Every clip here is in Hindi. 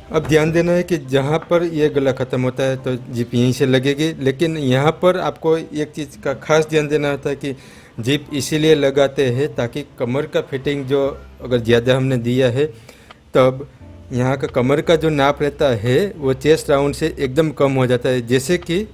अब ध्यान देना है कि जहाँ पर ये गला ख़त्म होता है तो जिप यहीं से लगेगी, लेकिन यहाँ पर आपको एक चीज़ का खास ध्यान देना होता है कि जिप इसीलिए लगाते हैं ताकि कमर का फिटिंग जो अगर ज़्यादा हमने दिया है तब यहाँ का कमर का जो नाप रहता है वो चेस्ट राउंड से एकदम कम हो जाता है। जैसे कि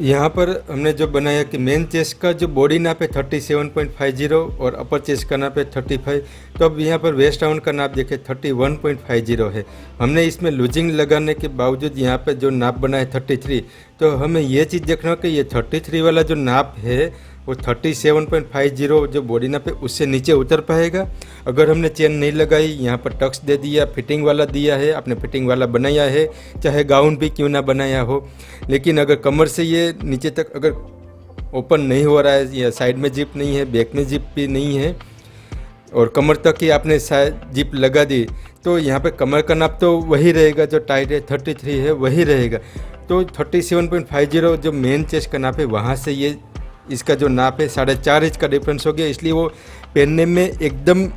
यहाँ पर हमने जो बनाया कि मेन चेस्ट का जो बॉडी नाप है 37.50 और अपर चेस्ट का नाप है 35, तो अब यहाँ पर वेस्ट राउंड का नाप देखें 31.50 है। हमने इसमें लूजिंग लगाने के बावजूद यहाँ पर जो नाप बना है 33, तो हमें ये चीज़ देखना है कि ये 33 वाला जो नाप है वो 37.50 जो बॉडी नाप है उससे नीचे उतर पाएगा। अगर हमने चेन नहीं लगाई, यहाँ पर टक्स दे दिया, फिटिंग वाला दिया है, आपने फिटिंग वाला बनाया है, चाहे गाउन भी क्यों ना बनाया हो, लेकिन अगर कमर से ये नीचे तक अगर ओपन नहीं हो रहा है या साइड में जिप नहीं है, बैक में जिप भी नहीं है और कमर तक ही आपने जिप लगा दी, तो यहाँ पे कमर का नाप तो वही रहेगा जो टाइट है 33 है वही रहेगा। तो 37.50 जो मेन चेस्ट का नाप है वहाँ से ये इसका जो नाप है 4.5 इंच का डिफरेंस हो गया, इसलिए वो पहनने में एकदम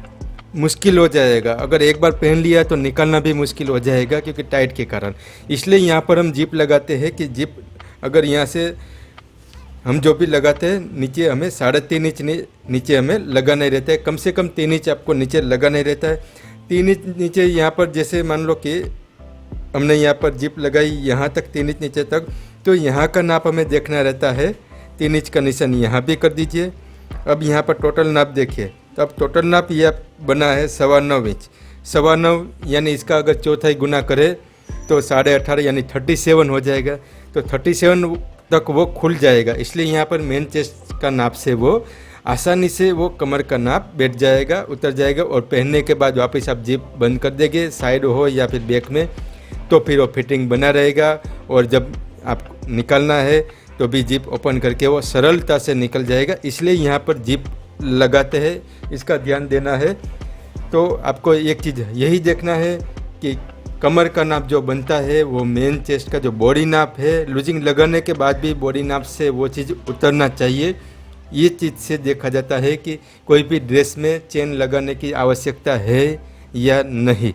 मुश्किल हो जाएगा। अगर एक बार पहन लिया तो निकालना भी मुश्किल हो जाएगा क्योंकि टाइट के कारण। इसलिए यहाँ पर हम जिप लगाते हैं कि जिप अगर यहाँ से हम जो भी लगाते हैं नीचे हमें 3.5 इंच नीचे हमें लगा नहीं रहता है, कम से कम 3 इंच आपको नीचे लगा नहीं रहता है। 3 इंच नीचे यहाँ पर जैसे मान लो कि हमने यहाँ पर जिप लगाई यहाँ तक 3 इंच नीचे तक, तो यहाँ का नाप हमें देखना रहता है 3 इंच का निशान यहाँ भी कर दीजिए। अब यहाँ पर टोटल नाप देखिए, तो अब टोटल नाप यह बना है 9.25 इंच। 9.25 यानी इसका अगर चौथाई गुना करें तो 18.5 यानी 37 हो जाएगा। तो 37 तक वो खुल जाएगा, इसलिए यहाँ पर मेन चेस्ट का नाप से वो आसानी से वो कमर का नाप बैठ जाएगा, उतर जाएगा और पहनने के बाद वापस आप जिप बंद कर देंगे साइड हो या फिर बैक में, तो फिर वो फिटिंग बना रहेगा और जब आप निकालना है तो भी जिप ओपन करके वो सरलता से निकल जाएगा। इसलिए यहाँ पर जिप लगाते हैं, इसका ध्यान देना है। तो आपको एक चीज़ यही देखना है कि कमर का नाप जो बनता है वो मेन चेस्ट का जो बॉडी नाप है, लूजिंग लगाने के बाद भी बॉडी नाप से वो चीज़ उतरना चाहिए। ये चीज़ से देखा जाता है कि कोई भी ड्रेस में चेन लगाने की आवश्यकता है या नहीं।